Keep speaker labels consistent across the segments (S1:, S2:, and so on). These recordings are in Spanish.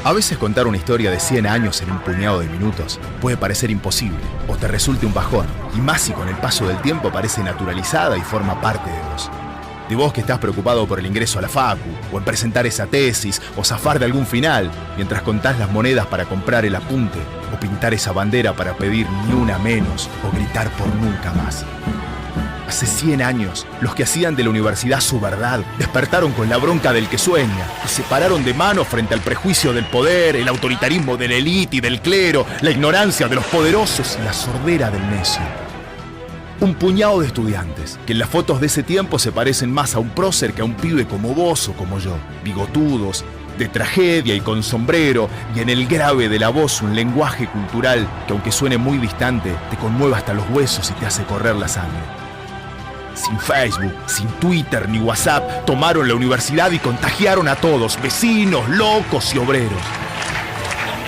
S1: A veces contar una historia de 100 años en un puñado de minutos puede parecer imposible o te resulte un bajón, y más si con el paso del tiempo parece naturalizada y forma parte de vos. De vos que estás preocupado por el ingreso a la facu, o en presentar esa tesis, o zafar de algún final, mientras contás las monedas para comprar el apunte, o pintar esa bandera para pedir ni una menos, o gritar por nunca más. Hace 100 años, los que hacían de la universidad su verdad despertaron con la bronca del que sueña y se pararon de mano frente al prejuicio del poder, el autoritarismo de la élite y del clero, la ignorancia de los poderosos y la sordera del necio. Un puñado de estudiantes, que en las fotos de ese tiempo se parecen más a un prócer que a un pibe como vos o como yo, bigotudos, de tragedia y con sombrero, y en el grave de la voz un lenguaje cultural que, aunque suene muy distante, te conmueve hasta los huesos y te hace correr la sangre. Sin Facebook, sin Twitter ni WhatsApp, tomaron la universidad y contagiaron a todos, vecinos, locos y obreros.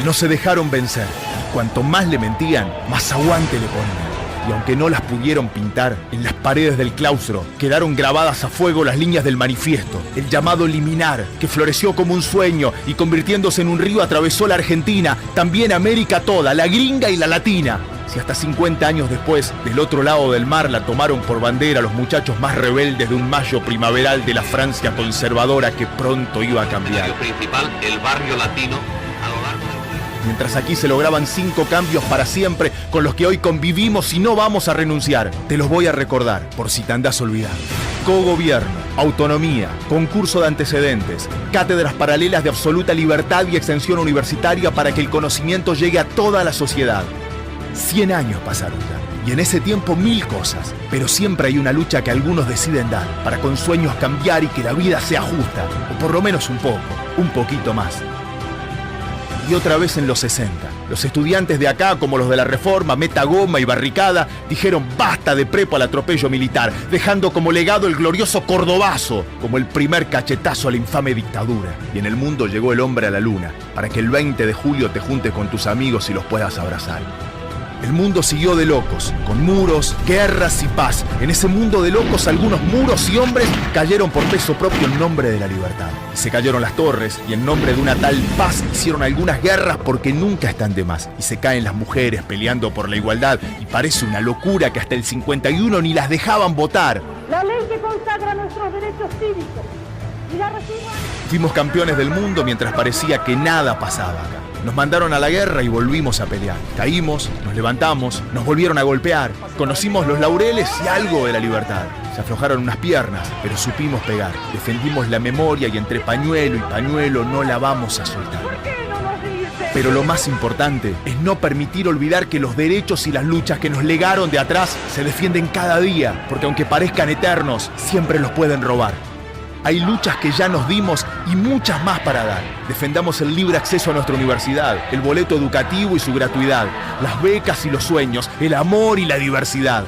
S1: No se dejaron vencer. Cuanto más le mentían, más aguante le ponían. Y aunque no las pudieron pintar, en las paredes del claustro quedaron grabadas a fuego las líneas del manifiesto, el llamado liminar, que floreció como un sueño y convirtiéndose en un río atravesó la Argentina, también América toda, la gringa y la latina. Si hasta 50 años después, del otro lado del mar la tomaron por bandera los muchachos más rebeldes de un mayo primaveral de la Francia conservadora que pronto iba a cambiar.
S2: El principal, el barrio latino, a lo largo del...
S1: Mientras aquí se lograban 5 cambios para siempre con los que hoy convivimos y no vamos a renunciar. Te los voy a recordar, por si te andás olvidando. Cogobierno, autonomía, concurso de antecedentes, cátedras paralelas de absoluta libertad y extensión universitaria para que el conocimiento llegue a toda la sociedad. 100 años pasaron ya, y en ese tiempo 1000 cosas, pero siempre hay una lucha que algunos deciden dar, para con sueños cambiar y que la vida sea justa, o por lo menos un poco, un poquito más. Y otra vez en los 60, los estudiantes de acá, como los de la Reforma, Metagoma y Barricada, dijeron basta de prepo al atropello militar, dejando como legado el glorioso Cordobazo, como el primer cachetazo a la infame dictadura. Y en el mundo llegó el hombre a la luna, para que el 20 de julio te juntes con tus amigos y los puedas abrazar. El mundo siguió de locos, con muros, guerras y paz. En ese mundo de locos, algunos muros y hombres cayeron por peso propio en nombre de la libertad. Y se cayeron las torres, y en nombre de una tal paz hicieron algunas guerras porque nunca están de más. Y se caen las mujeres peleando por la igualdad, y parece una locura que hasta el 51 ni las dejaban votar.
S3: La ley que consagra nuestros derechos cívicos y la reforma...
S1: Fuimos campeones del mundo mientras parecía que nada pasaba acá. Nos mandaron a la guerra y volvimos a pelear. Caímos, nos levantamos, nos volvieron a golpear. Conocimos los laureles y algo de la libertad. Se aflojaron unas piernas, pero supimos pegar. Defendimos la memoria y entre pañuelo y pañuelo no la vamos a soltar. Pero lo más importante es no permitir olvidar que los derechos y las luchas que nos legaron de atrás se defienden cada día, porque aunque parezcan eternos, siempre los pueden robar. Hay luchas que ya nos dimos y muchas más para dar. Defendamos el libre acceso a nuestra universidad, el boleto educativo y su gratuidad, las becas y los sueños, el amor y la diversidad.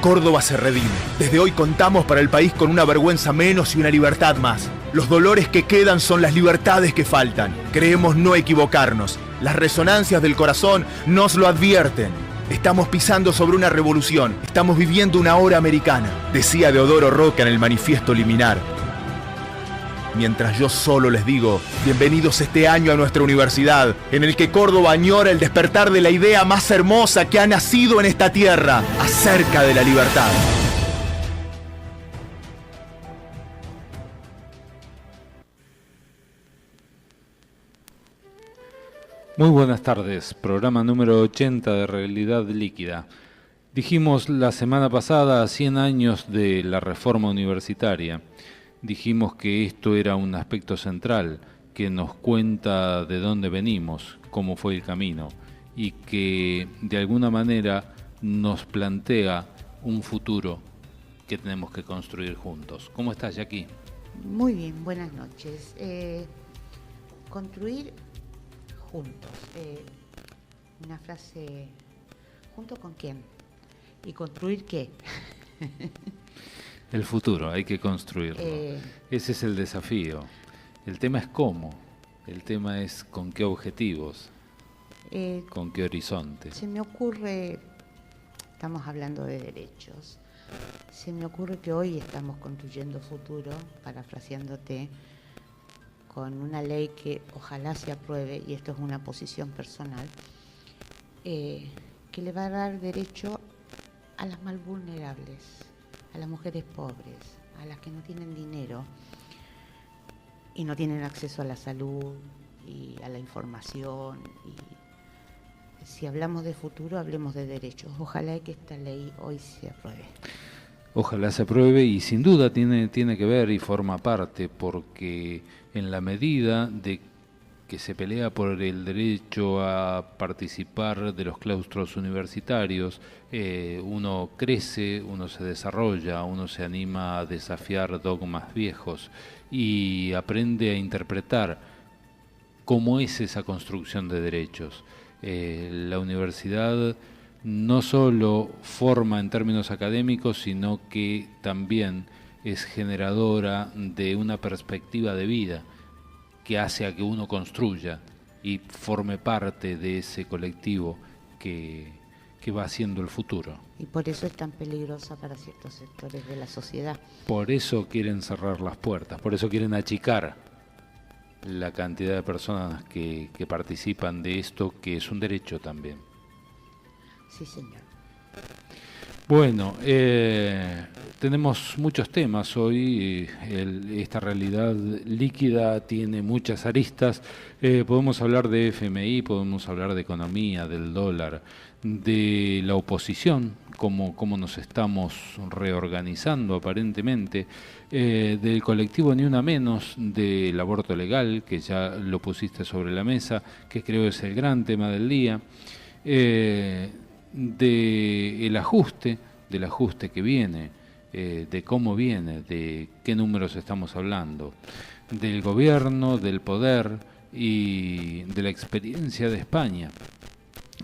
S1: Córdoba se redime. Desde hoy contamos para el país con una vergüenza menos y una libertad más. Los dolores que quedan son las libertades que faltan. Creemos no equivocarnos. Las resonancias del corazón nos lo advierten. Estamos pisando sobre una revolución. Estamos viviendo una hora americana, decía Deodoro Roca en el manifiesto liminar. Mientras yo solo les digo, bienvenidos este año a nuestra universidad, en el que Córdoba añora el despertar de la idea más hermosa que ha nacido en esta tierra, acerca de la libertad.
S4: Muy buenas tardes, programa número 80 de Realidad Líquida. Dijimos la semana pasada 100 años de la reforma universitaria. Dijimos que esto era un aspecto central, que nos cuenta de dónde venimos, cómo fue el camino, y que de alguna manera nos plantea un futuro que tenemos que construir juntos. ¿Cómo estás, Jackie?
S5: Muy bien, buenas noches. Construir juntos. Una frase, ¿junto con quién? ¿Y construir qué?
S4: El futuro, hay que construirlo. Ese es el desafío. El tema es cómo. El tema es con qué objetivos, con qué horizonte.
S5: Se me ocurre, estamos hablando de derechos, se me ocurre que hoy estamos construyendo futuro, parafraseándote, con una ley que ojalá se apruebe, y esto es una posición personal, que le va a dar derecho a las más vulnerables, a las mujeres pobres, a las que no tienen dinero y no tienen acceso a la salud y a la información. Y si hablamos de futuro, hablemos de derechos. Ojalá que esta ley hoy se apruebe.
S4: Ojalá se apruebe, y sin duda tiene que ver y forma parte, porque en la medida de que se pelea por el derecho a participar de los claustros universitarios, uno crece, uno se desarrolla, uno se anima a desafiar dogmas viejos y aprende a interpretar cómo es esa construcción de derechos. La universidad no solo forma en términos académicos, sino que también es generadora de una perspectiva de vida que hace a que uno construya y forme parte de ese colectivo que va haciendo el futuro.
S5: Y por eso es tan peligrosa para ciertos sectores de la sociedad.
S4: Por eso quieren cerrar las puertas, por eso quieren achicar la cantidad de personas que participan de esto, que es un derecho también.
S5: Sí, señor.
S4: Bueno, tenemos muchos temas hoy. Esta realidad líquida tiene muchas aristas. Podemos hablar de FMI, podemos hablar de economía, del dólar, de la oposición, cómo nos estamos reorganizando aparentemente, del colectivo Ni Una Menos, del aborto legal, que ya lo pusiste sobre la mesa, que creo es el gran tema del día, del ajuste que viene, de cómo viene, de qué números estamos hablando, del gobierno, del poder y de la experiencia de España,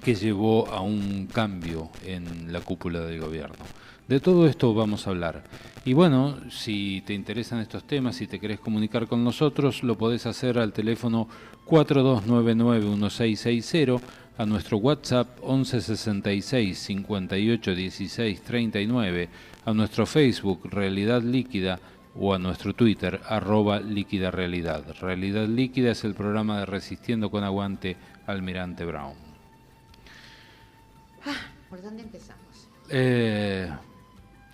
S4: que llevó a un cambio en la cúpula del gobierno. De todo esto vamos a hablar. Y bueno, si te interesan estos temas, si te querés comunicar con nosotros, lo podés hacer al teléfono 4299-1660, a nuestro WhatsApp 1166 58 16 39, a nuestro Facebook Realidad Líquida o a nuestro Twitter @líquida realidad. Realidad Líquida es el programa de Resistiendo con Aguante Almirante Brown.
S5: ¿Por dónde empezamos?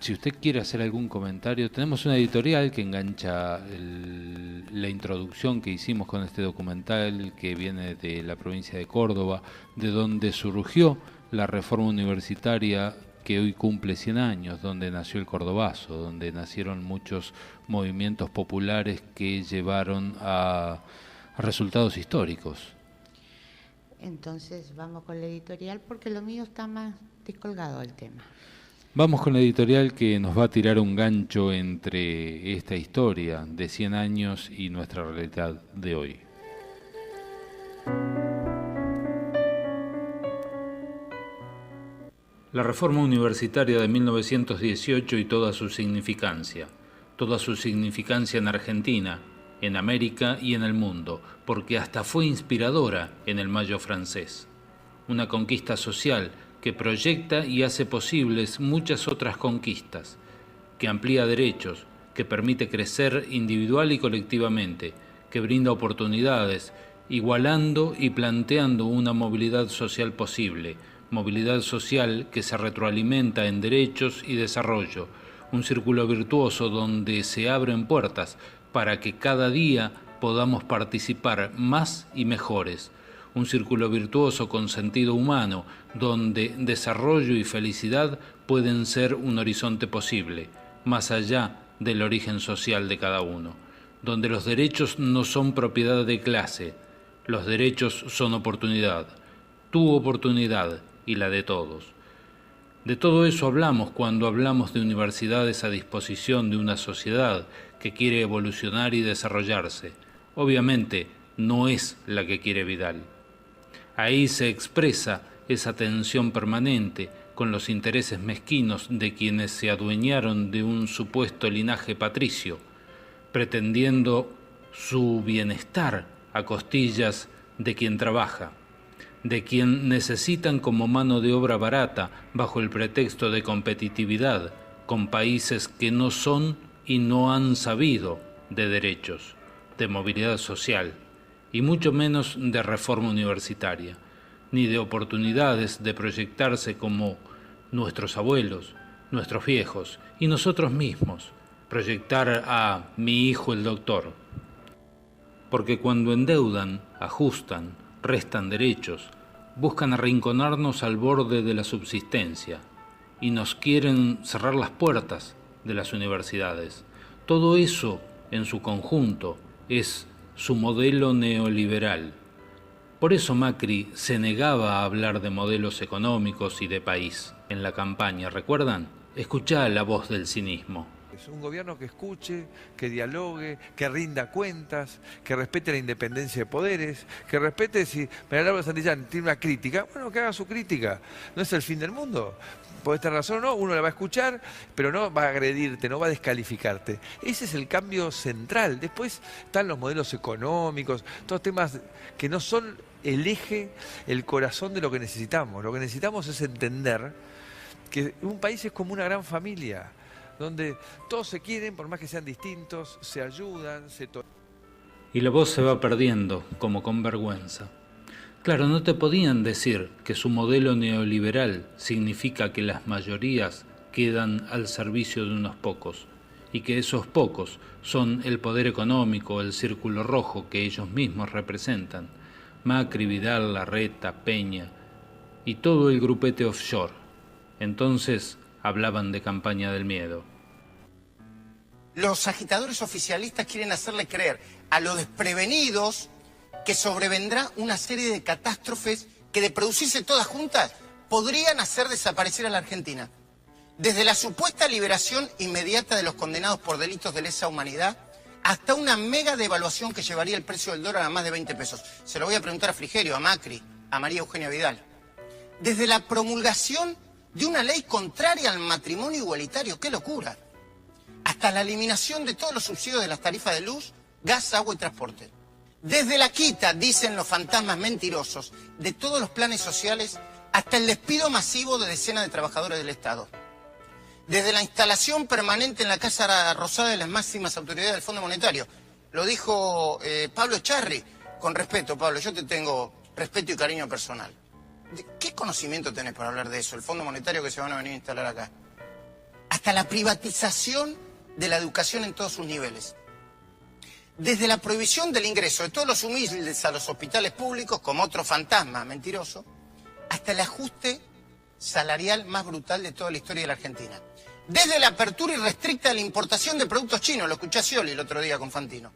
S4: Si usted quiere hacer algún comentario, tenemos una editorial que engancha la introducción que hicimos con este documental, que viene de la provincia de Córdoba, de donde surgió la reforma universitaria que hoy cumple 100 años, donde nació el Cordobazo, donde nacieron muchos movimientos populares que llevaron a resultados históricos.
S5: Entonces vamos con la editorial, porque lo mío está más descolgado del tema.
S4: Vamos con la editorial que nos va a tirar un gancho entre esta historia de 100 años y nuestra realidad de hoy. La reforma universitaria de 1918 y toda su significancia en Argentina, en América y en el mundo, porque hasta fue inspiradora en el Mayo francés. Una conquista social que proyecta y hace posibles muchas otras conquistas, que amplía derechos, que permite crecer individual y colectivamente, que brinda oportunidades, igualando y planteando una movilidad social posible, movilidad social que se retroalimenta en derechos y desarrollo, un círculo virtuoso donde se abren puertas para que cada día podamos participar más y mejores, un círculo virtuoso con sentido humano, donde desarrollo y felicidad pueden ser un horizonte posible, más allá del origen social de cada uno, donde los derechos no son propiedad de clase, los derechos son oportunidad, tu oportunidad y la de todos. De todo eso hablamos cuando hablamos de universidades a disposición de una sociedad que quiere evolucionar y desarrollarse. Obviamente no es la que quiere Vidal. Ahí se expresa esa tensión permanente con los intereses mezquinos de quienes se adueñaron de un supuesto linaje patricio, pretendiendo su bienestar a costillas de quien trabaja, de quien necesitan como mano de obra barata bajo el pretexto de competitividad con países que no son y no han sabido de derechos, de movilidad social, y mucho menos de reforma universitaria, ni de oportunidades de proyectarse como nuestros abuelos, nuestros viejos y nosotros mismos, proyectar a mi hijo el doctor. Porque cuando endeudan, ajustan, restan derechos, buscan arrinconarnos al borde de la subsistencia y nos quieren cerrar las puertas de las universidades. Todo eso, en su conjunto, es su modelo neoliberal. Por eso Macri se negaba a hablar de modelos económicos y de país en la campaña, ¿recuerdan? Escuchá la voz del cinismo.
S6: Es un gobierno que escuche, que dialogue, que rinda cuentas, que respete la independencia de poderes, que respete si María Laura Santillán tiene una crítica, bueno, que haga su crítica. No es el fin del mundo. Puede estar razón o no, uno la va a escuchar, pero no va a agredirte, no va a descalificarte. Ese es el cambio central. Después están los modelos económicos, todos temas que no son el eje, el corazón de lo que necesitamos. Lo que necesitamos es entender que un país es como una gran familia, donde todos se quieren, por más que sean distintos, se ayudan,
S4: Y la voz se va perdiendo, como con vergüenza. Claro, no te podían decir que su modelo neoliberal significa que las mayorías quedan al servicio de unos pocos, y que esos pocos son el poder económico, el círculo rojo que ellos mismos representan, Macri, Vidal, Larreta, Peña y todo el grupete offshore. Entonces hablaban de campaña del miedo.
S7: Los agitadores oficialistas quieren hacerle creer a los desprevenidos que sobrevendrá una serie de catástrofes que, de producirse todas juntas, podrían hacer desaparecer a la Argentina. Desde la supuesta liberación inmediata de los condenados por delitos de lesa humanidad hasta una mega devaluación que llevaría el precio del dólar a más de 20 pesos. Se lo voy a preguntar a Frigerio, a Macri, a María Eugenia Vidal. Desde la promulgación de una ley contraria al matrimonio igualitario, ¡qué locura!, hasta la eliminación de todos los subsidios de las tarifas de luz, gas, agua y transporte. Desde la quita, dicen los fantasmas mentirosos, de todos los planes sociales hasta el despido masivo de decenas de trabajadores del Estado. Desde la instalación permanente en la Casa Rosada de las máximas autoridades del Fondo Monetario. Lo dijo Pablo Echarri. Con respeto, Pablo, yo te tengo respeto y cariño personal. ¿Qué conocimiento tenés para hablar de eso? El Fondo Monetario que se van a venir a instalar acá. Hasta la privatización de la educación en todos sus niveles. Desde la prohibición del ingreso de todos los humildes a los hospitales públicos, como otro fantasma mentiroso, hasta el ajuste salarial más brutal de toda la historia de la Argentina. Desde la apertura irrestricta de la importación de productos chinos, lo escuché a Scioli el otro día con Fantino,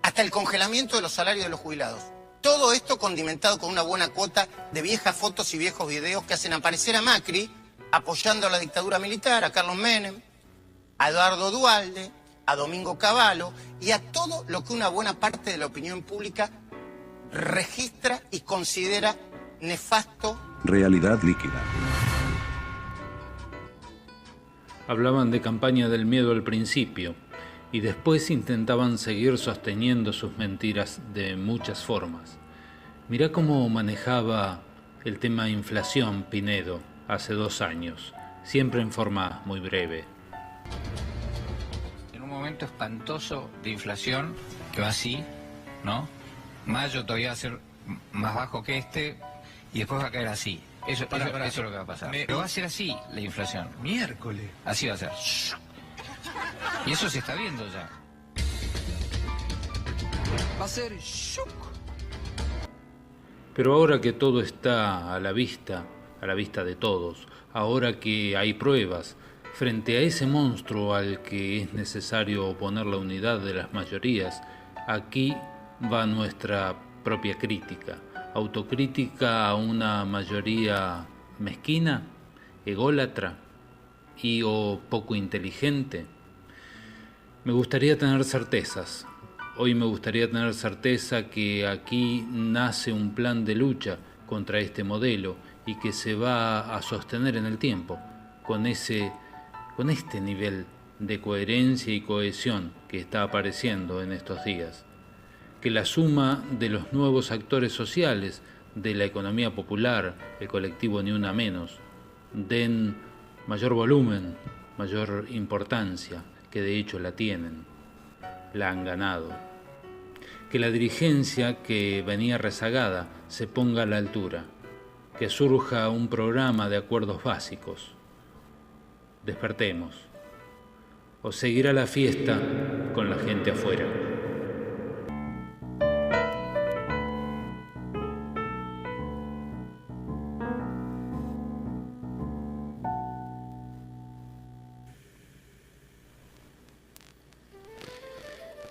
S7: hasta el congelamiento de los salarios de los jubilados. Todo esto condimentado con una buena cuota de viejas fotos y viejos videos que hacen aparecer a Macri apoyando a la dictadura militar, a Carlos Menem, a Eduardo Duhalde, a Domingo Cavallo y a todo lo que una buena parte de la opinión pública registra y considera nefasto.
S8: Realidad líquida.
S4: Hablaban de campaña del miedo al principio y después intentaban seguir sosteniendo sus mentiras de muchas formas. Mirá cómo manejaba el tema inflación Pinedo hace 2 años, siempre en forma muy breve.
S9: En un momento espantoso de inflación, que va así, ¿no? Mayo todavía va a ser más bajo que este y después va a caer así. Eso es lo que va a pasar. Pero va a ser así la inflación.
S6: Miércoles.
S9: Así va a ser. Y eso se está viendo ya.
S6: Va a ser shuk.
S4: Pero ahora que todo está a la vista de todos, ahora que hay pruebas, frente a ese monstruo al que es necesario oponer la unidad de las mayorías, aquí va nuestra propia crítica, autocrítica a una mayoría mezquina, ególatra y o poco inteligente. Me gustaría tener certezas. Hoy me gustaría tener certeza que aquí nace un plan de lucha contra este modelo y que se va a sostener en el tiempo con este nivel de coherencia y cohesión que está apareciendo en estos días. Que la suma de los nuevos actores sociales, de la economía popular, el colectivo Ni Una Menos, den mayor volumen, mayor importancia, que de hecho la tienen, la han ganado. que la dirigencia que venía rezagada se ponga a la altura, que surja un programa de acuerdos básicos. Despertemos, o seguirá la fiesta con la gente afuera.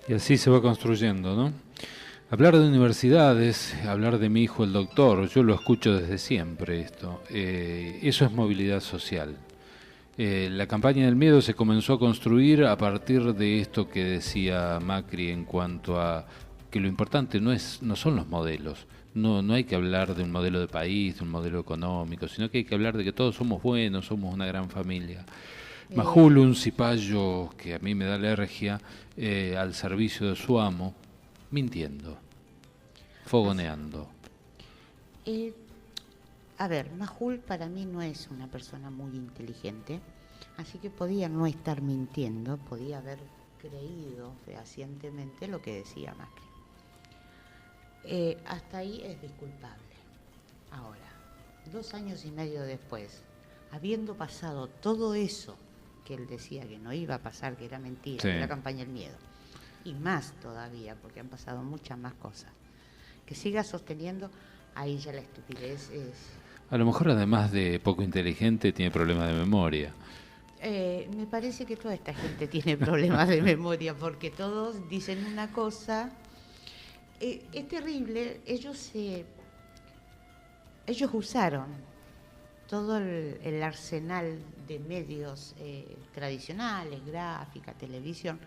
S4: Y así se va construyendo, ¿no? Hablar de universidades, hablar de mi hijo el doctor, yo lo escucho desde siempre esto. Eso es movilidad social. La campaña del miedo se comenzó a construir a partir de esto que decía Macri en cuanto a que lo importante no son los modelos. No hay que hablar de un modelo de país, de un modelo económico, sino que hay que hablar de que todos somos buenos, somos una gran familia. Majul, un cipayo que a mí me da alergia, al servicio de su amo, mintiendo, fogoneando.
S5: A ver, Majul para mí no es una persona muy inteligente, así que podía no estar mintiendo, podía haber creído fehacientemente lo que decía Macri. Hasta ahí es disculpable. Ahora, 2 años y medio después, habiendo pasado todo eso que él decía que no iba a pasar, que era mentira,
S4: Sí.
S5: que era campaña del miedo, y más todavía, porque han pasado muchas más cosas, que siga sosteniendo, ahí ya la estupidez es...
S4: A lo mejor además de poco inteligente tiene problemas de memoria.
S5: Me parece que toda esta gente tiene problemas de memoria, porque todos dicen una cosa. Es terrible, ellos usaron todo el arsenal de medios tradicionales, gráfica, televisión,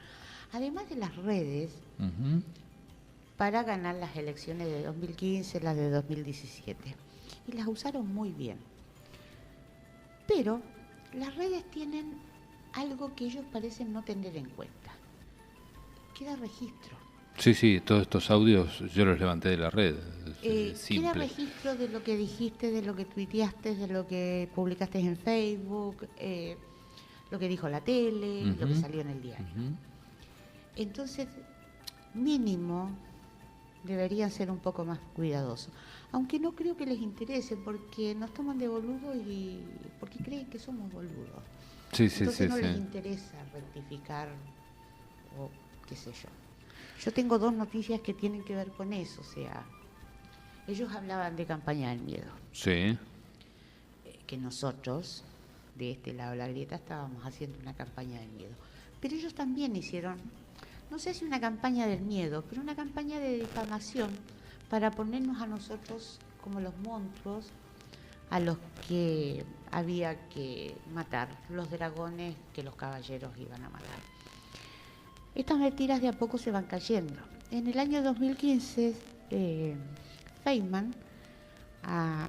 S5: además de las redes,
S4: Uh-huh.
S5: para ganar las elecciones de 2015, las de 2017. Y las usaron muy bien. Pero las redes tienen algo que ellos parecen no tener en cuenta. Queda registro.
S4: Sí, todos estos audios yo los levanté de la red.
S5: Queda
S4: Simple.
S5: registro de lo que dijiste, de lo que tuiteaste, de lo que publicaste en Facebook, lo que dijo la tele, lo que
S4: Ujú.
S5: salió en el diario.
S4: Ujú.
S5: Entonces, mínimo, deberían ser un poco más cuidadosos. Aunque no creo que les interese, porque nos toman de boludos y porque creen que somos boludos.
S4: Sí,
S5: Entonces no les interesa rectificar o qué sé yo. Yo tengo 2 noticias que tienen que ver con eso, o sea, ellos hablaban de campaña del miedo,
S4: Sí.
S5: que nosotros, de este lado de la grieta, estábamos haciendo una campaña del miedo. Pero ellos también hicieron, no sé si una campaña del miedo, pero una campaña de difamación para ponernos a nosotros como los monstruos a los que había que matar, los dragones que los caballeros iban a matar. Estas mentiras de a poco se van cayendo. En el año 2015, Feynman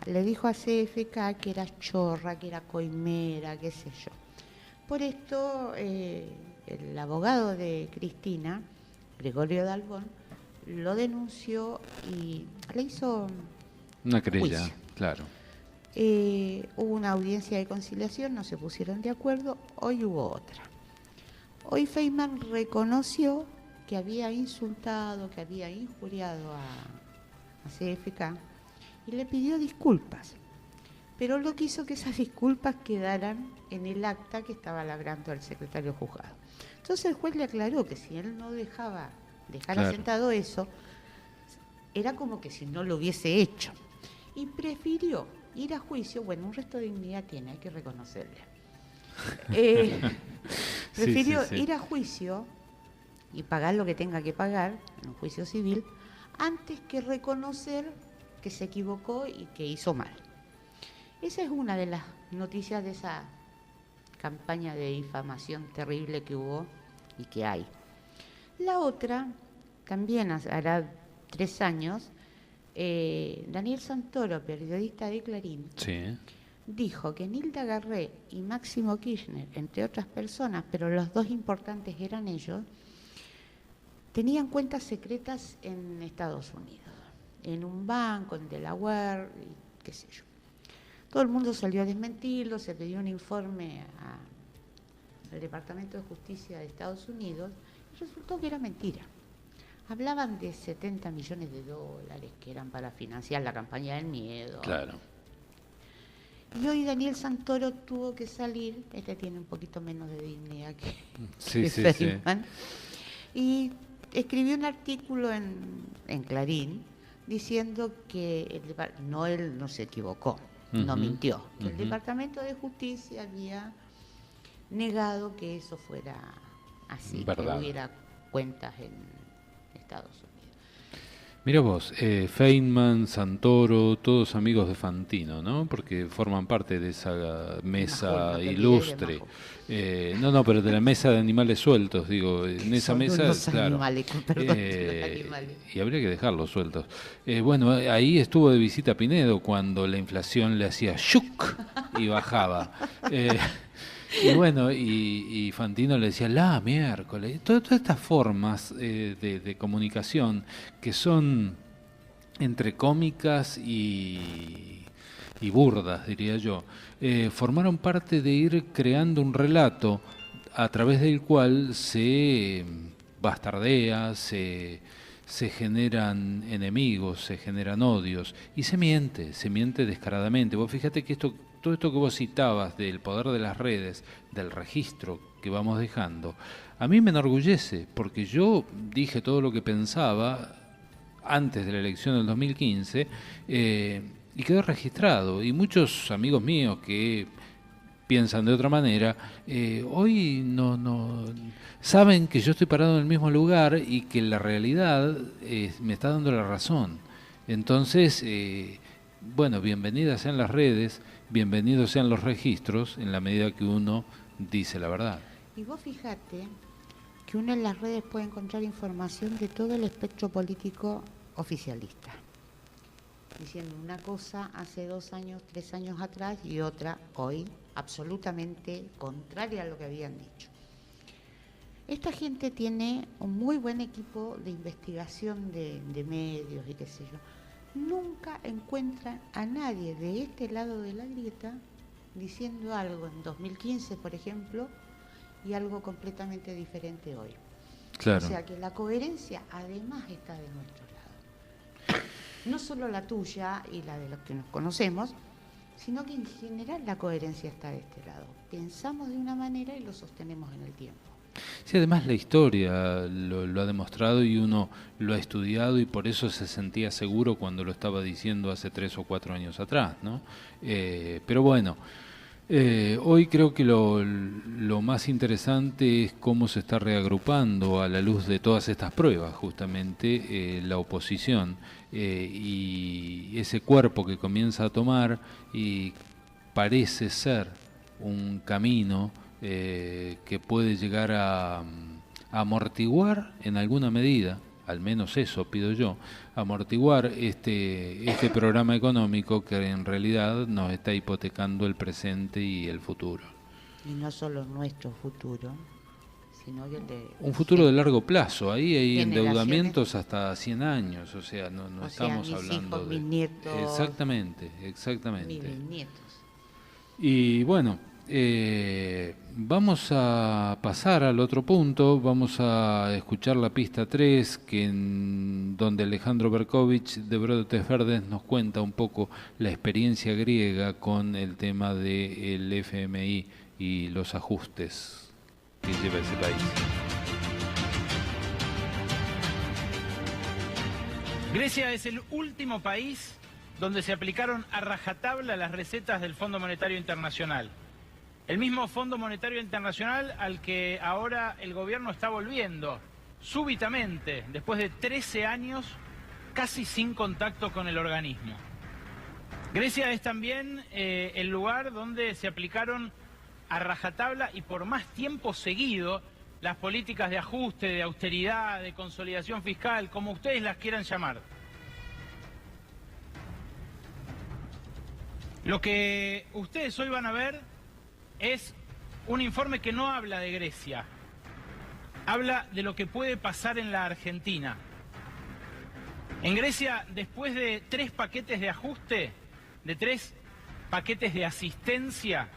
S5: le dijo a CFK que era chorra, que era coimera, qué sé yo. Por esto, el abogado de Cristina, Gregorio Dalbón, lo denunció y le hizo
S4: Una querella,
S5: juicio.
S4: claro.
S5: Hubo una audiencia de conciliación, no se pusieron de acuerdo, hoy hubo otra. Hoy Feynman reconoció que había insultado, que había injuriado a CFK y le pidió disculpas. Pero lo quiso que esas disculpas quedaran en el acta que estaba labrando el secretario juzgado. Entonces el juez le aclaró que si él no dejar
S4: Claro.
S5: asentado eso, era como que si no lo hubiese hecho. Y prefirió ir a juicio, bueno, un resto de dignidad tiene, hay que reconocerle. Prefirió
S4: sí.
S5: ir a juicio y pagar lo que tenga que pagar en un juicio civil antes que reconocer que se equivocó y que hizo mal. Esa es una de las noticias de esa campaña de difamación terrible que hubo y que hay. La otra, también hará 3 años, Daniel Santoro, periodista de Clarín,
S4: Sí.
S5: dijo que Nilda Garré y Máximo Kirchner, entre otras personas, pero los 2 importantes eran ellos, tenían cuentas secretas en Estados Unidos, en un banco, en Delaware, y qué sé yo. Todo el mundo salió a desmentirlo, se pidió un informe al Departamento de Justicia de Estados Unidos y resultó que era mentira. Hablaban de 70 millones de dólares que eran para financiar la campaña del miedo.
S4: Claro.
S5: Y hoy Daniel Santoro tuvo que salir, este tiene un poquito menos de dignidad que
S4: Sí.
S5: Feynman, y escribió un artículo en Clarín diciendo que él no se equivocó, no mintió, que el Departamento de Justicia había negado que eso fuera así,
S4: Verdad.
S5: que hubiera cuentas en Estados Unidos.
S4: Mira vos, Feynman, Santoro, todos amigos de Fantino, ¿no? Porque forman parte de esa mesa
S5: Majo, no te
S4: ilustre.
S5: olvides
S4: No, pero de la mesa de animales sueltos, digo, en esa
S5: Son
S4: mesa,
S5: unos
S4: claro.
S5: animales, con perdón, los animales.
S4: Y habría que dejarlos sueltos. Bueno, ahí estuvo de visita Pinedo cuando la inflación le hacía ¡shuc! Y bajaba. Y bueno, y Fantino le decía, la miércoles, todas estas formas de comunicación que son entre cómicas y burdas, diría yo, formaron parte de ir creando un relato a través del cual se bastardea, se generan enemigos, se generan odios y se miente descaradamente. Vos fíjate que todo esto que vos citabas del poder de las redes, del registro que vamos dejando, a mí me enorgullece, porque yo dije todo lo que pensaba antes de la elección del 2015 y quedó registrado. Y muchos amigos míos que piensan de otra manera, hoy no saben que yo estoy parado en el mismo lugar y que la realidad me está dando la razón. Entonces, bueno, bienvenidas sean las redes, bienvenidos sean los registros, en la medida que uno dice la verdad.
S5: Y vos fíjate que uno en las redes puede encontrar información de todo el espectro político oficialista, diciendo una cosa hace 2 años, 3 años atrás y otra hoy, absolutamente contraria a lo que habían dicho. Esta gente tiene un muy buen equipo de investigación de medios y qué sé yo. Nunca encuentran a nadie de este lado de la grieta diciendo algo en 2015, por ejemplo, y algo completamente diferente hoy.
S4: Claro.
S5: O sea que la coherencia además está de nuestro lado. No solo la tuya y la de los que nos conocemos, sino que en general la coherencia está de este lado. Pensamos de una manera y lo sostenemos en el tiempo.
S4: Sí, además la historia lo ha demostrado y uno lo ha estudiado y por eso se sentía seguro cuando lo estaba diciendo hace 3 o 4 años atrás, ¿no? Pero bueno, hoy creo que lo más interesante es cómo se está reagrupando a la luz de todas estas pruebas, justamente la oposición y ese cuerpo que comienza a tomar y parece ser un camino que puede llegar a amortiguar en alguna medida, al menos eso pido yo, amortiguar este programa económico que en realidad nos está hipotecando el presente y el futuro.
S5: Y no solo nuestro futuro, sino que el de...
S4: Un futuro de largo plazo, ahí hay
S5: Generaciones.
S4: endeudamientos hasta 100 años, o sea, no
S5: O sea,
S4: estamos
S5: mis
S4: hablando
S5: hijos,
S4: de...
S5: mis nietos.
S4: Exactamente.
S5: Mis nietos.
S4: Y bueno, vamos a pasar al otro punto, vamos a escuchar la pista 3, donde Alejandro Berkovich de Brotes Verdes nos cuenta un poco la experiencia griega con el tema del FMI y los ajustes que lleva ese país.
S8: Grecia es el último país donde se aplicaron a rajatabla las recetas del Fondo Monetario Internacional. El mismo Fondo Monetario Internacional al que ahora el gobierno está volviendo, súbitamente, después de 13 años, casi sin contacto con el organismo. Grecia es también el lugar donde se aplicaron a rajatabla y por más tiempo seguido las políticas de ajuste, de austeridad, de consolidación fiscal, como ustedes las quieran llamar. Lo que ustedes hoy van a ver es un informe que no habla de Grecia, habla de lo que puede pasar en la Argentina. En Grecia, después de 3 paquetes de ajuste, de 3 paquetes de asistencia,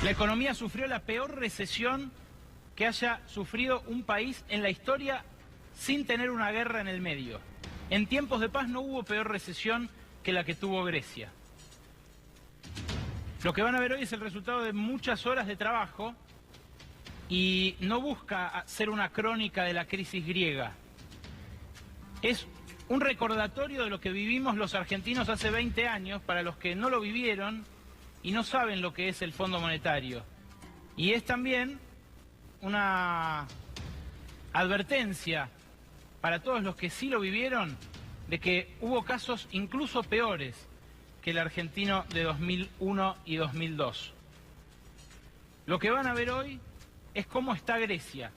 S8: la economía sufrió la peor recesión que haya sufrido un país en la historia sin tener una guerra en el medio. En tiempos de paz no hubo peor recesión que la que tuvo Grecia. Lo que van a ver hoy es el resultado de muchas horas de trabajo y no busca ser una crónica de la crisis griega. Es un recordatorio de lo que vivimos los argentinos hace 20 años para los que no lo vivieron y no saben lo que es el Fondo Monetario. Y es también una advertencia para todos los que sí lo vivieron de que hubo casos incluso peores que el argentino de 2001 y 2002. Lo que van a ver hoy es cómo está Grecia,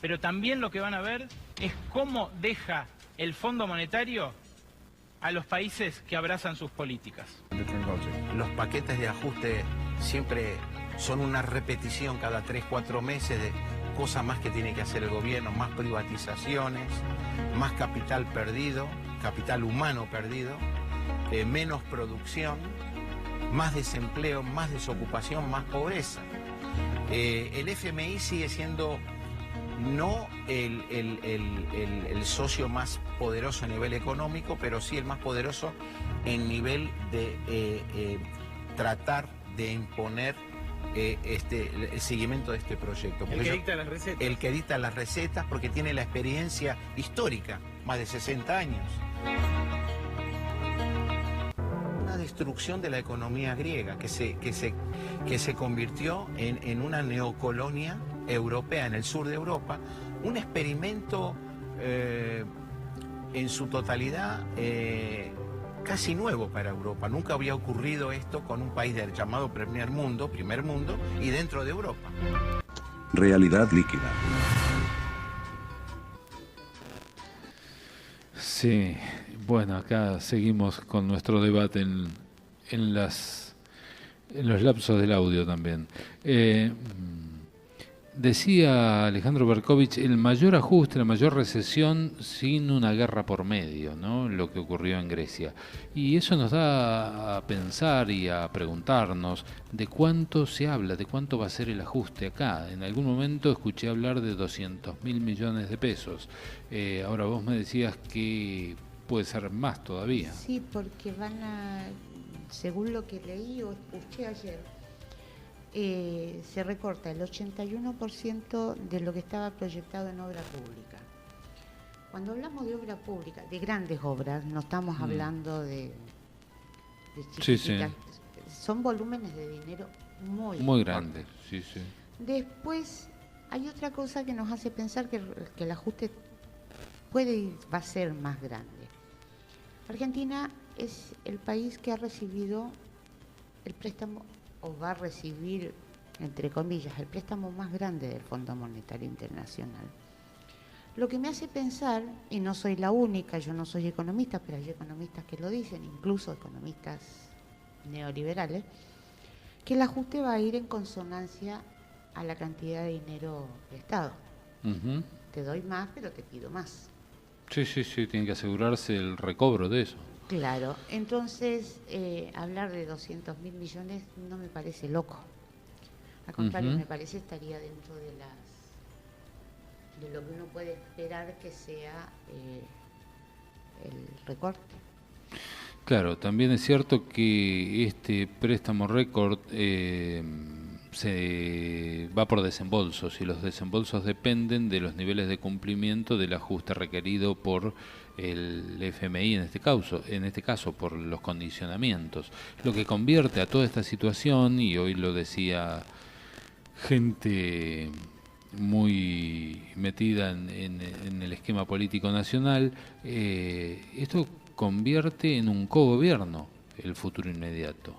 S8: pero también lo que van a ver es cómo deja el Fondo Monetario a los países que abrazan sus políticas.
S10: Los paquetes de ajuste siempre son una repetición cada 3-4 meses de cosas más que tiene que hacer el gobierno, más privatizaciones, más capital perdido, capital humano perdido, menos producción, más desempleo, más desocupación, más pobreza. El FMI sigue siendo no el socio más poderoso a nivel económico, pero sí el más poderoso en nivel de tratar de imponer el seguimiento de este proyecto.
S8: El que dicta las recetas.
S10: El que dicta las recetas porque tiene la experiencia histórica, más de 60 años. Una destrucción de la economía griega que se convirtió en una neocolonia europea en el sur de Europa, un experimento en su totalidad casi nuevo para Europa. Nunca había ocurrido esto con un país del llamado primer mundo, y dentro de Europa.
S11: Realidad líquida.
S4: Sí, bueno, acá seguimos con nuestro debate en los lapsos del audio también. Decía Alejandro Berkovich, el mayor ajuste, la mayor recesión sin una guerra por medio, ¿no? Lo que ocurrió en Grecia. Y eso nos da a pensar y a preguntarnos de cuánto se habla, de cuánto va a ser el ajuste acá. En algún momento escuché hablar de 200.000 millones de pesos. Ahora vos me decías que puede ser más todavía.
S5: Sí, porque según lo que leí o escuché ayer, se recorta el 81% de lo que estaba proyectado en obra pública. Cuando hablamos de obra pública, de grandes obras, no estamos hablando de chiquititas, son volúmenes de dinero muy
S4: grandes. Sí, sí.
S5: Después hay otra cosa que nos hace pensar que el ajuste va a ser más grande. Argentina es el país que ha recibido el préstamo o va a recibir, entre comillas, el préstamo más grande del Fondo Monetario Internacional. Lo que me hace pensar, y no soy la única, yo no soy economista, pero hay economistas que lo dicen, incluso economistas neoliberales, que el ajuste va a ir en consonancia a la cantidad de dinero prestado. Te doy más, pero te pido más.
S4: Sí, tiene que asegurarse el recobro de eso.
S5: Claro, entonces hablar de 200.000 millones no me parece loco. Al contrario, me parece estaría dentro de lo que uno puede esperar que sea el recorte.
S4: Claro, también es cierto que este préstamo récord se va por desembolsos y los desembolsos dependen de los niveles de cumplimiento del ajuste requerido por el FMI en este caso por los condicionamientos, lo que convierte a toda esta situación, y hoy lo decía gente muy metida en el esquema político nacional, esto convierte en un cogobierno el futuro inmediato.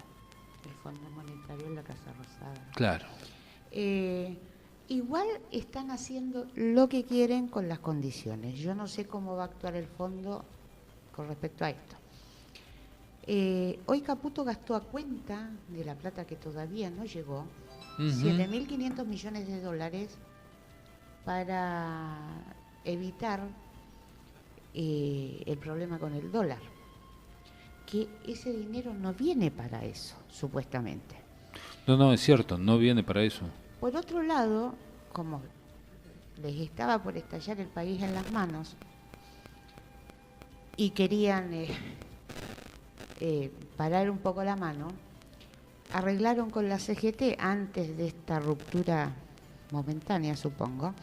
S5: El Fondo Monetario en la Casa Rosada.
S4: Claro.
S5: Igual están haciendo lo que quieren con las condiciones. Yo no sé cómo va a actuar el fondo con respecto a esto. Hoy Caputo gastó a cuenta de la plata que todavía no llegó, 7.500 millones de dólares para evitar el problema con el dólar. Que ese dinero no viene para eso, supuestamente.
S4: No, es cierto, no viene para eso.
S5: Por otro lado, como les estaba por estallar el país en las manos y querían parar un poco la mano, arreglaron con la CGT, antes de esta ruptura momentánea, supongo,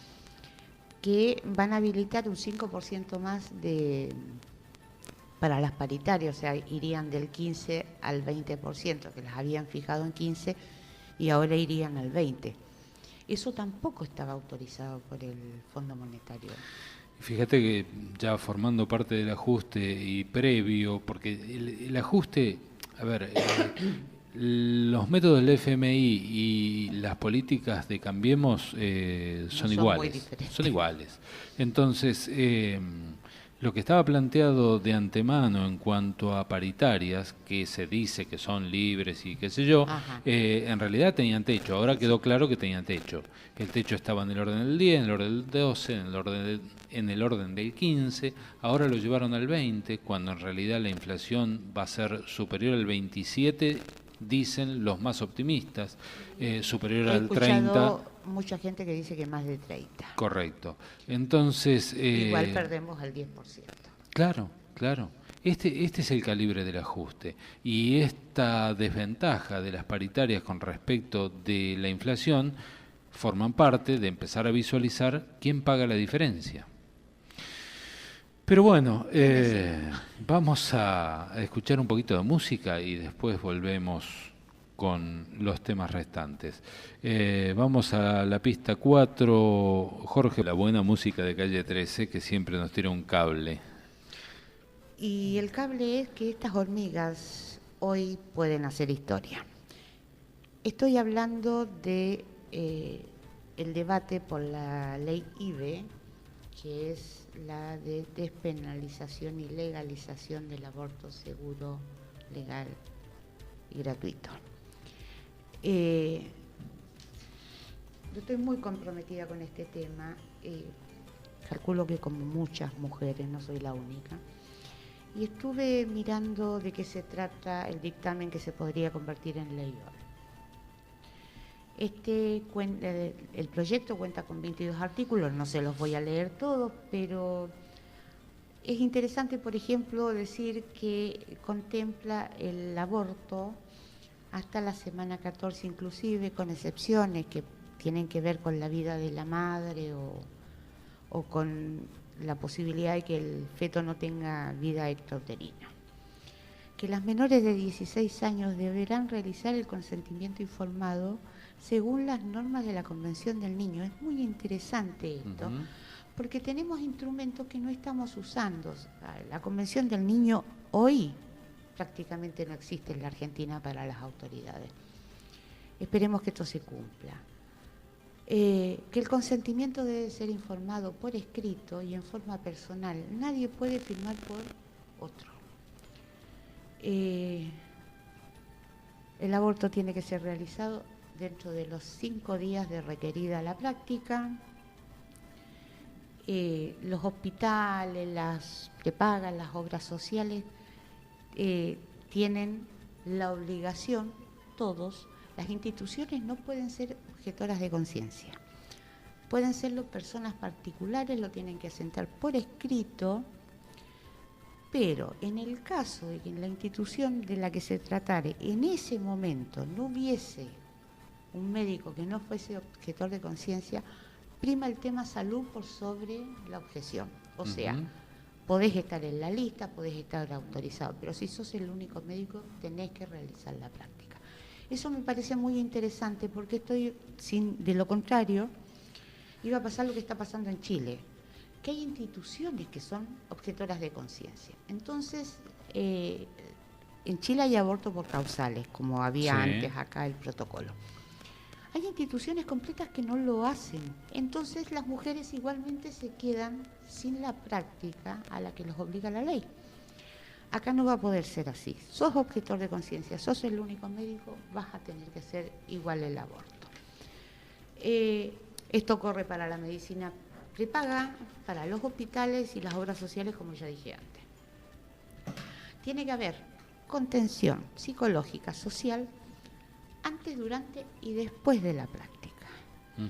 S5: que van a habilitar un 5% más para las paritarias, o sea, irían del 15 al 20%, que las habían fijado en 15 y ahora irían al 20%. Eso tampoco estaba autorizado por el Fondo Monetario.
S4: Fíjate que ya formando parte del ajuste y previo, porque el ajuste, a ver, los métodos del FMI y las políticas de Cambiemos son iguales. Son iguales. Entonces, lo que estaba planteado de antemano en cuanto a paritarias, que se dice que son libres y qué sé yo, en realidad tenían techo. Ahora quedó claro que tenían techo. El techo estaba en el orden del 10, en el orden del 12, en el orden del 15. Ahora lo llevaron al 20, cuando en realidad la inflación va a ser superior al 27, dicen los más optimistas, superior al 30.
S5: Mucha gente que dice que más de 30.
S4: Correcto. Entonces...
S5: igual perdemos al 10%.
S4: Claro, claro. Este es el calibre del ajuste. Y esta desventaja de las paritarias con respecto de la inflación forman parte de empezar a visualizar quién paga la diferencia. Pero bueno, vamos a escuchar un poquito de música y después volvemos con los temas restantes. Vamos a la pista 4. Jorge, la buena música de Calle 13 que siempre nos tira un cable.
S5: Y el cable es que estas hormigas hoy pueden hacer historia. Estoy hablando de el debate por la ley IBE, que es la de despenalización y legalización del aborto seguro, legal y gratuito. Yo estoy muy comprometida con este tema, calculo que como muchas mujeres, no soy la única, y estuve mirando de qué se trata el dictamen que se podría convertir en ley hoy. El proyecto cuenta con 22 artículos, no se los voy a leer todos, pero es interesante, por ejemplo, decir que contempla el aborto hasta la semana 14 inclusive, con excepciones que tienen que ver con la vida de la madre o con la posibilidad de que el feto no tenga vida extrauterina. Que las menores de 16 años deberán realizar el consentimiento informado según las normas de la Convención del Niño. Es muy interesante esto, porque tenemos instrumentos que no estamos usando. La Convención del Niño hoy prácticamente no existe en la Argentina para las autoridades. Esperemos que esto se cumpla. Que el consentimiento debe ser informado por escrito y en forma personal. Nadie puede firmar por otro. El aborto tiene que ser realizado dentro de los 5 días de requerida la práctica. Los hospitales, las prepagas, las obras sociales tienen la obligación, todos, las instituciones no pueden ser objetoras de conciencia. Pueden serlo personas particulares, lo tienen que asentar por escrito, pero en el caso de que en la institución de la que se tratare en ese momento no hubiese un médico que no fuese objetor de conciencia, prima el tema salud por sobre la objeción. O sea, podés estar en la lista, podés estar autorizado, pero si sos el único médico tenés que realizar la práctica. Eso me parece muy interesante porque de lo contrario, iba a pasar lo que está pasando en Chile, que hay instituciones que son objetoras de conciencia. Entonces, en Chile hay aborto por causales, como había antes acá el protocolo. Hay instituciones completas que no lo hacen. Entonces las mujeres igualmente se quedan sin la práctica a la que los obliga la ley. Acá no va a poder ser así. Sos objetor de conciencia, sos el único médico, vas a tener que hacer igual el aborto. Esto corre para la medicina prepaga, para los hospitales y las obras sociales, como ya dije antes. Tiene que haber contención psicológica, social, antes, durante y después de la práctica.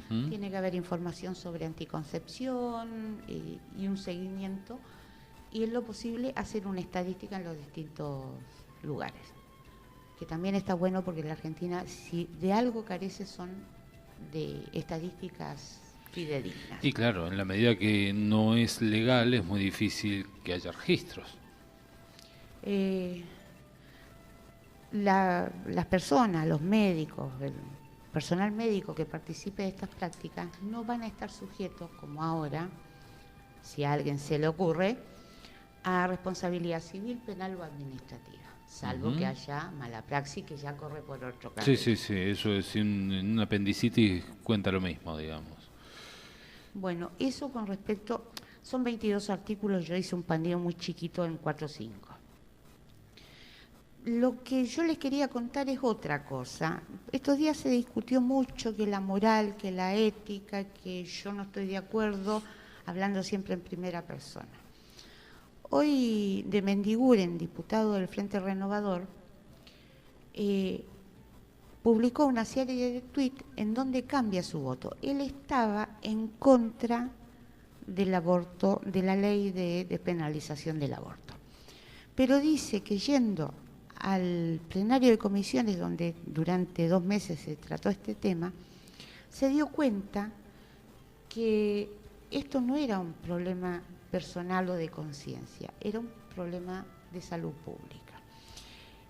S5: Tiene que haber información sobre anticoncepción y un seguimiento, y en lo posible hacer una estadística en los distintos lugares. Que también está bueno porque la Argentina, si de algo carece, son de estadísticas fidedignas.
S4: Y claro, en la medida que no es legal, es muy difícil que haya registros.
S5: Las personas, los médicos, el personal médico que participe de estas prácticas no van a estar sujetos, como ahora, si a alguien se le ocurre, a responsabilidad civil, penal o administrativa, salvo que haya mala praxis que ya corre por otro camino.
S4: Sí, eso es en una apendicitis cuenta lo mismo, digamos.
S5: Bueno, eso con respecto, son 22 artículos, yo hice un pandeo muy chiquito en 4 o 5. Lo que yo les quería contar es otra cosa. Estos días se discutió mucho que la moral, que la ética, que yo no estoy de acuerdo, hablando siempre en primera persona. Hoy de Mendiguren, diputado del Frente Renovador, publicó una serie de tuits en donde cambia su voto. Él estaba en contra del aborto, de la ley de despenalización del aborto. Pero dice que yendo al plenario de comisiones, donde durante 2 meses se trató este tema, se dio cuenta que esto no era un problema personal o de conciencia, era un problema de salud pública.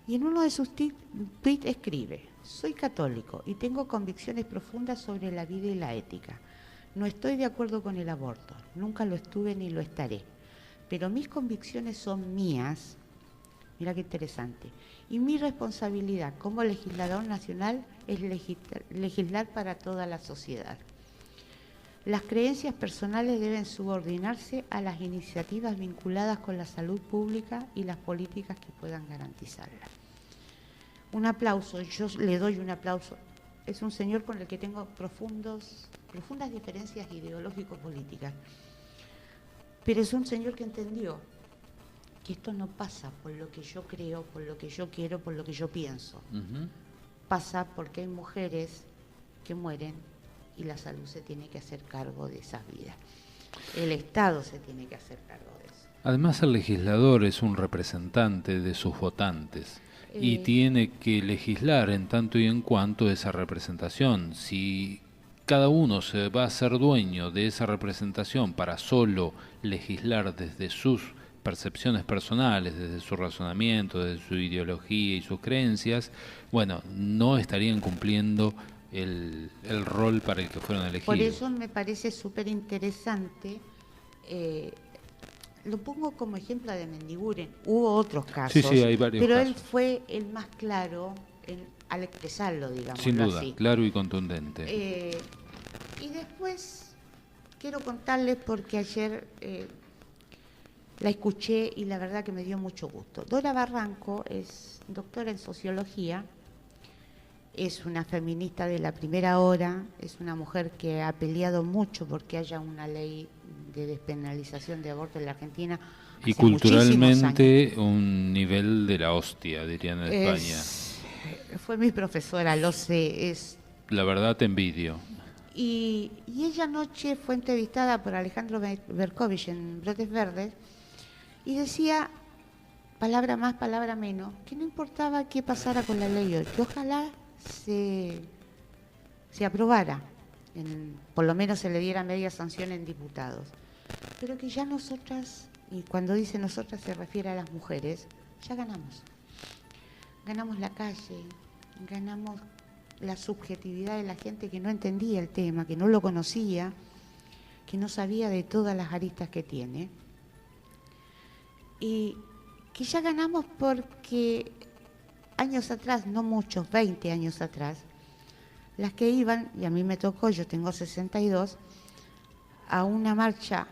S5: Y en uno de sus tweets escribe: soy católico y tengo convicciones profundas sobre la vida y la ética. No estoy de acuerdo con el aborto, nunca lo estuve ni lo estaré, pero mis convicciones son mías. Mira qué interesante. Y mi responsabilidad como legislador nacional es legislar para toda la sociedad. Las creencias personales deben subordinarse a las iniciativas vinculadas con la salud pública y las políticas que puedan garantizarla. Un aplauso, yo le doy un aplauso. Es un señor con el que tengo profundas diferencias ideológico-políticas, pero es un señor que entendió que esto no pasa por lo que yo creo, por lo que yo quiero, por lo que yo pienso. Pasa porque hay mujeres que mueren y la salud se tiene que hacer cargo de esas vidas. El Estado se tiene que hacer cargo de eso.
S4: Además, el legislador es un representante de sus votantes y tiene que legislar en tanto y en cuanto esa representación. Si cada uno se va a hacer dueño de esa representación para solo legislar desde sus percepciones personales, desde su razonamiento, desde su ideología y sus creencias, bueno, no estarían cumpliendo el rol para el que fueron elegidos.
S5: Por eso me parece súper interesante, lo pongo como ejemplo de Mendiguren, hubo otros casos,
S4: sí, hay varios
S5: pero
S4: casos.
S5: Él fue el más claro al expresarlo, digamos.
S4: Sin duda,
S5: así.
S4: Claro y contundente.
S5: Y después quiero contarles, porque ayer la escuché y la verdad que me dio mucho gusto. Dora Barranco es doctora en sociología, es una feminista de la primera hora, es una mujer que ha peleado mucho porque haya una ley de despenalización de aborto en la Argentina.
S4: Y culturalmente un nivel de la hostia, dirían en España.
S5: Fue mi profesora, lo sé.
S4: La verdad te envidio.
S5: Y ella anoche fue entrevistada por Alejandro Berkovich en Brotes Verdes y decía, palabra más, palabra menos, que no importaba qué pasara con la ley hoy, que ojalá se aprobara, por lo menos se le diera media sanción en diputados, pero que ya nosotras, y cuando dice nosotras se refiere a las mujeres, ya ganamos. Ganamos la calle, ganamos la subjetividad de la gente que no entendía el tema, que no lo conocía, que no sabía de todas las aristas que tiene. Y que ya ganamos porque años atrás, no muchos, 20 años atrás, las que iban, y a mí me tocó, yo tengo 62, a una marcha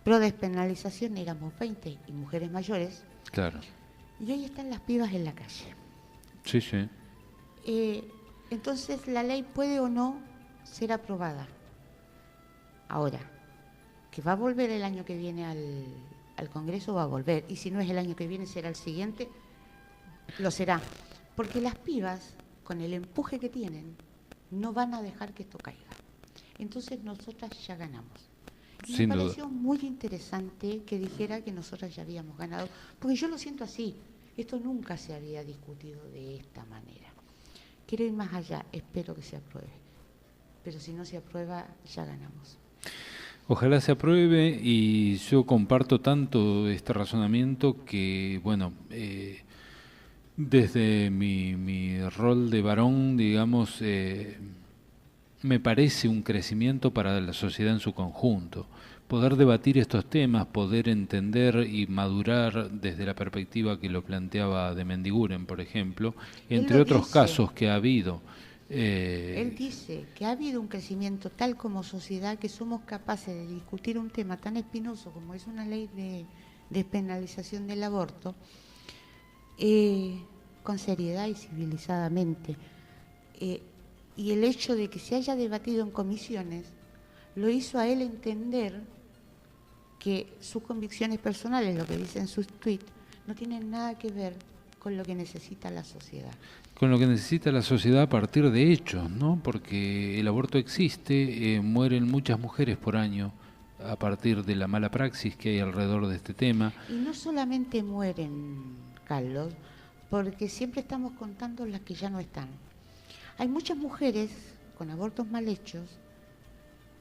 S5: pro despenalización éramos 20 y mujeres mayores.
S4: Claro.
S5: Y hoy están las pibas en la calle.
S4: Sí, sí.
S5: Entonces la ley puede o no ser aprobada. Ahora, que va a volver el año que viene al Congreso, va a volver. Y si no es el año que viene, será el siguiente, lo será. Porque las pibas, con el empuje que tienen, no van a dejar que esto caiga. entonces nosotras ya ganamos. Y
S4: Sin
S5: me
S4: duda.
S5: pareció muy interesante que dijera que nosotras ya habíamos ganado, porque yo lo siento así, esto nunca se había discutido de esta manera. Quiero ir más allá, espero que se apruebe, pero si no se aprueba, ya ganamos.
S4: Ojalá se apruebe, y yo comparto tanto este razonamiento que, bueno, desde mi rol de varón, digamos, me parece un crecimiento para la sociedad en su conjunto. Poder debatir estos temas, poder entender y madurar desde la perspectiva que lo planteaba de Mendiguren, por ejemplo, entre otros casos que ha habido.
S5: Él dice que ha habido un crecimiento tal como sociedad que somos capaces de discutir un tema tan espinoso como es una ley de despenalización del aborto con seriedad y civilizadamente. Y el hecho de que se haya debatido en comisiones lo hizo a él entender que sus convicciones personales, lo que dice en sus tweets, no tienen nada que ver con lo que necesita la sociedad.
S4: Con lo que necesita la sociedad a partir de hechos, ¿no? Porque el aborto existe, mueren muchas mujeres por año a partir de la mala praxis que hay alrededor de este tema.
S5: Y no solamente mueren, Carlos, porque siempre estamos contando las que ya no están. Hay muchas mujeres con abortos mal hechos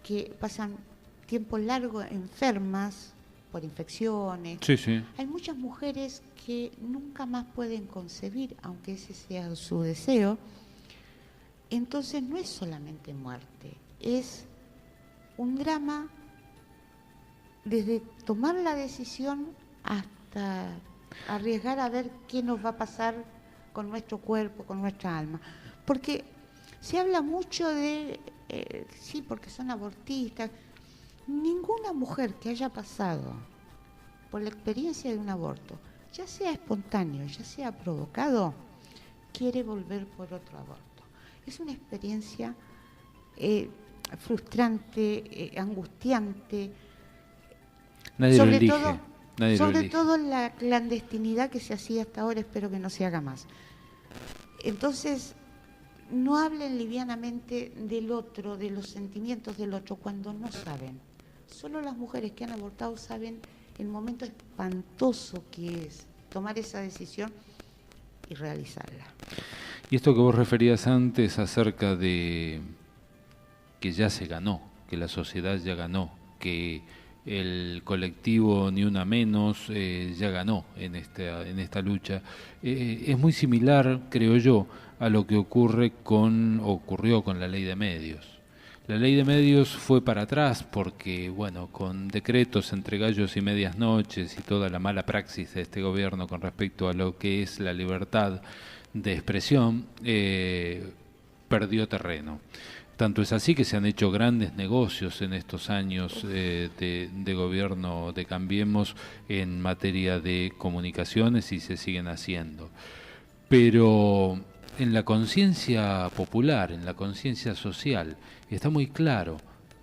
S5: que pasan tiempo largo enfermas por infecciones.
S4: Sí, sí.
S5: Hay muchas mujeres que nunca más pueden concebir, aunque ese sea su deseo. Entonces no es solamente muerte, es un drama desde tomar la decisión hasta arriesgar a ver qué nos va a pasar con nuestro cuerpo, con nuestra alma. Porque se habla mucho de, sí, porque son abortistas. Ninguna mujer que haya pasado por la experiencia de un aborto, ya sea espontáneo, ya sea provocado, quiere volver por otro aborto. Es una experiencia frustrante, angustiante.
S4: Nadie lo elige.
S5: Sobre todo la clandestinidad que se hacía hasta ahora, espero que no se haga más. Entonces, no hablen livianamente del otro, de los sentimientos del otro, cuando no saben. Solo las mujeres que han abortado saben el momento espantoso que es tomar esa decisión y realizarla.
S4: Y esto que vos referías antes acerca de que ya se ganó, que la sociedad ya ganó, que el colectivo Ni Una Menos ya ganó en esta lucha, es muy similar, creo yo, a lo que ocurrió con la ley de medios. La ley de medios fue para atrás porque, bueno, con decretos entre gallos y medias noches y toda la mala praxis de este gobierno con respecto a lo que es la libertad de expresión, perdió terreno. Tanto es así que se han hecho grandes negocios en estos años de gobierno de Cambiemos en materia de comunicaciones y se siguen haciendo. Pero en la conciencia popular, en la conciencia social, está muy claro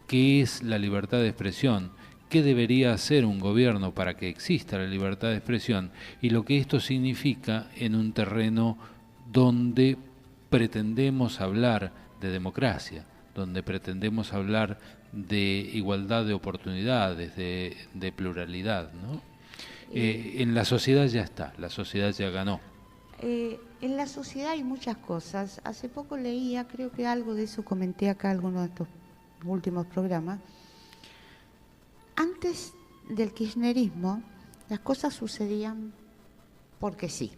S4: qué es la libertad de expresión, qué debería hacer un gobierno para que exista la libertad de expresión y lo que esto significa en un terreno donde pretendemos hablar de democracia, donde pretendemos hablar de igualdad de oportunidades, de pluralidad, ¿no? En la sociedad ya está, la sociedad ya ganó.
S5: En la sociedad hay muchas cosas. Hace poco leía, creo que algo de eso comenté acá en alguno de estos últimos programas. Antes del kirchnerismo, las cosas sucedían porque sí.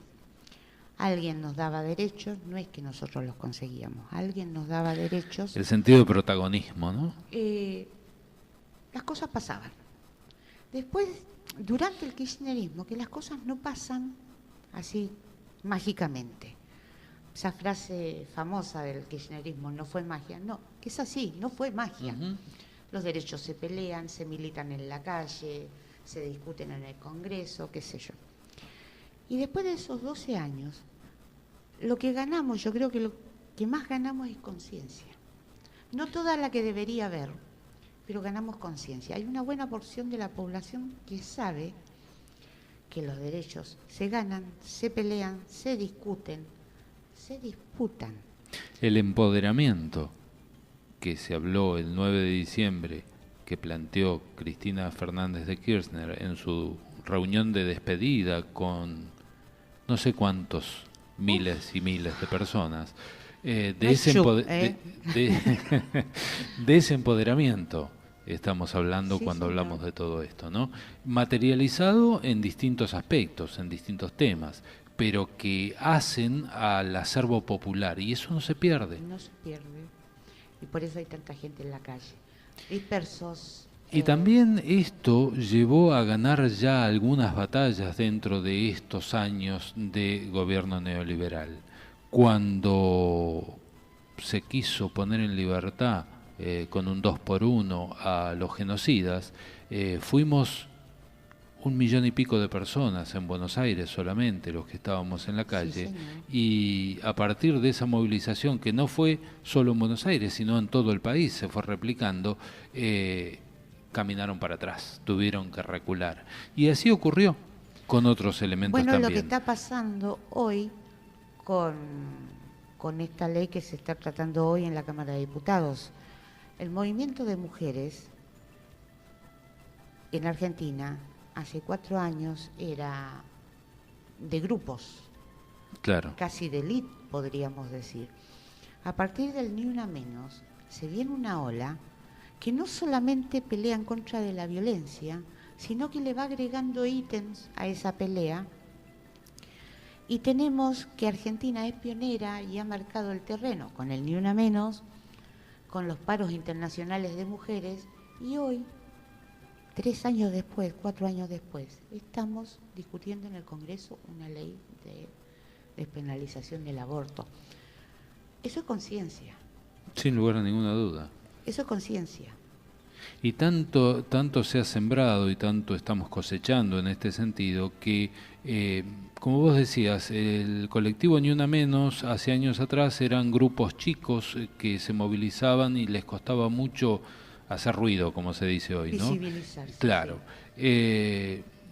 S5: Alguien nos daba derechos, no es que nosotros los conseguíamos, alguien nos daba derechos.
S4: El sentido de protagonismo, ¿no?
S5: Las cosas pasaban. Después, durante el kirchnerismo, que las cosas no pasan así mágicamente. Esa frase famosa del kirchnerismo, no fue magia. No, es así, no fue magia. Los derechos se pelean, se militan en la calle, se discuten en el Congreso, qué sé yo. Y después de esos 12 años, lo que ganamos, yo creo que lo que más ganamos es conciencia. No toda la que debería haber, pero ganamos conciencia. Hay una buena porción de la población que sabe que los derechos se ganan, se pelean, se discuten, se disputan.
S4: El empoderamiento que se habló el 9 de diciembre, que planteó Cristina Fernández de Kirchner en su reunión de despedida con no sé cuántos miles y miles de personas, de ese empoderamiento estamos hablando cuando hablamos de todo esto, ¿no? Materializado en distintos aspectos, en distintos temas, pero que hacen al acervo popular, y eso no se pierde.
S5: No se pierde, y por eso hay tanta gente en la calle, dispersos.
S4: Y también esto llevó a ganar ya algunas batallas dentro de estos años de gobierno neoliberal. Cuando se quiso poner en libertad con un 2x1 a los genocidas, fuimos 1 millón y pico de personas en Buenos Aires solamente, los que estábamos en la calle, y a partir de esa movilización, que no fue solo en Buenos Aires, sino en todo el país, se fue replicando, caminaron para atrás, tuvieron que recular. Y así ocurrió con otros elementos también.
S5: Bueno, lo que está pasando hoy con esta ley que se está tratando hoy en la Cámara de Diputados, el movimiento de mujeres en Argentina hace 4 años era de grupos,
S4: claro,
S5: casi de élite, podríamos decir. A partir del Ni Una Menos se viene una ola que no solamente pelea en contra de la violencia, sino que le va agregando ítems a esa pelea. Y tenemos que Argentina es pionera y ha marcado el terreno con el Ni Una Menos, con los paros internacionales de mujeres, y hoy, 3 años después, 4 años después, estamos discutiendo en el Congreso una ley de despenalización del aborto. Eso es conciencia.
S4: Sin lugar a ninguna duda.
S5: Eso es conciencia.
S4: Y tanto se ha sembrado y tanto estamos cosechando en este sentido que, como vos decías, el colectivo Ni Una Menos hace años atrás eran grupos chicos que se movilizaban y les costaba mucho hacer ruido, como se dice hoy, ¿no?
S5: Visibilizarse.
S4: Claro.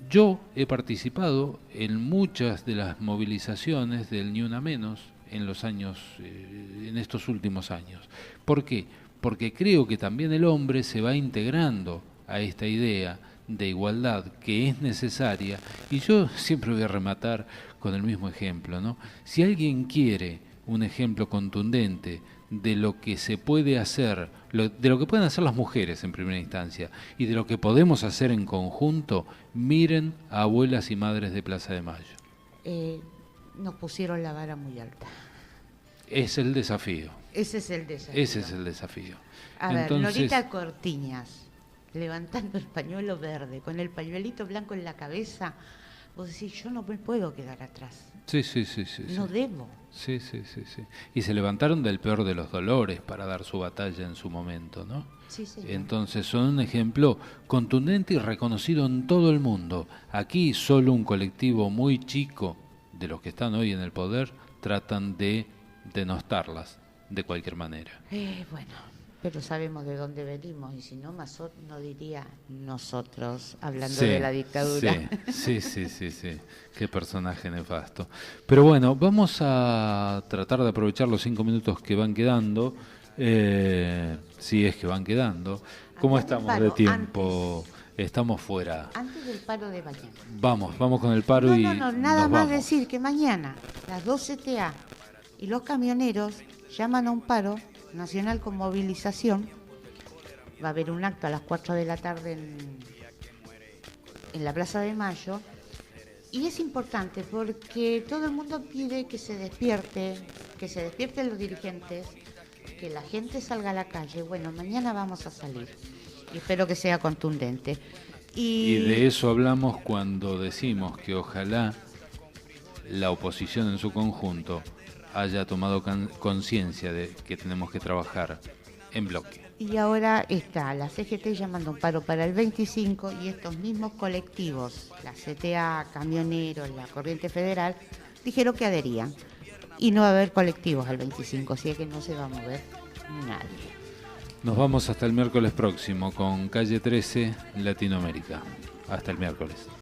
S4: Yo he participado en muchas de las movilizaciones del Ni Una Menos en los años, en estos últimos años. ¿Por qué? Porque creo que también el hombre se va integrando a esta idea de igualdad que es necesaria, y yo siempre voy a rematar con el mismo ejemplo, ¿no? Si alguien quiere un ejemplo contundente de lo que se puede hacer, de lo que pueden hacer las mujeres en primera instancia, y de lo que podemos hacer en conjunto, miren a Abuelas y Madres de Plaza de Mayo.
S5: Nos pusieron la vara muy alta.
S4: Es el desafío.
S5: Ese es el desafío.
S4: Ese es el desafío.
S5: A ver, Norita Cortiñas, levantando el pañuelo verde, con el pañuelito blanco en la cabeza, vos decís, yo no me puedo quedar atrás.
S4: Sí.
S5: No debo.
S4: Sí. Y se levantaron del peor de los dolores para dar su batalla en su momento, ¿no?
S5: Sí, señor.
S4: Entonces son un ejemplo contundente y reconocido en todo el mundo. Aquí solo un colectivo muy chico de los que están hoy en el poder tratan de denostarlas de cualquier manera.
S5: Bueno, pero sabemos de dónde venimos, y si no, Mazot no diría nosotros, hablando de la dictadura.
S4: Sí. Qué personaje nefasto. Pero bueno, vamos a tratar de aprovechar los 5 minutos que van quedando, si es que van quedando. ¿Cómo estamos de tiempo? Estamos fuera.
S5: Antes del paro de mañana.
S4: Vamos con el paro y
S5: nada más decir que mañana las 2 CTA y los camioneros llaman a un paro nacional con movilización. Va a haber un acto a las 4 de la tarde en la Plaza de Mayo, y es importante porque todo el mundo pide que se despierten los dirigentes, que la gente salga a la calle. Bueno, mañana vamos a salir y espero que sea contundente.
S4: Y de eso hablamos cuando decimos que ojalá la oposición en su conjunto haya tomado conciencia de que tenemos que trabajar en bloque.
S5: Y ahora está la CGT llamando un paro para el 25, y estos mismos colectivos, la CTA, camioneros, la Corriente Federal, dijeron que adherían. Y no va a haber colectivos al 25, así que no se va a mover nadie.
S4: Nos vamos hasta el miércoles próximo con Calle 13 Latinoamérica. Hasta el miércoles.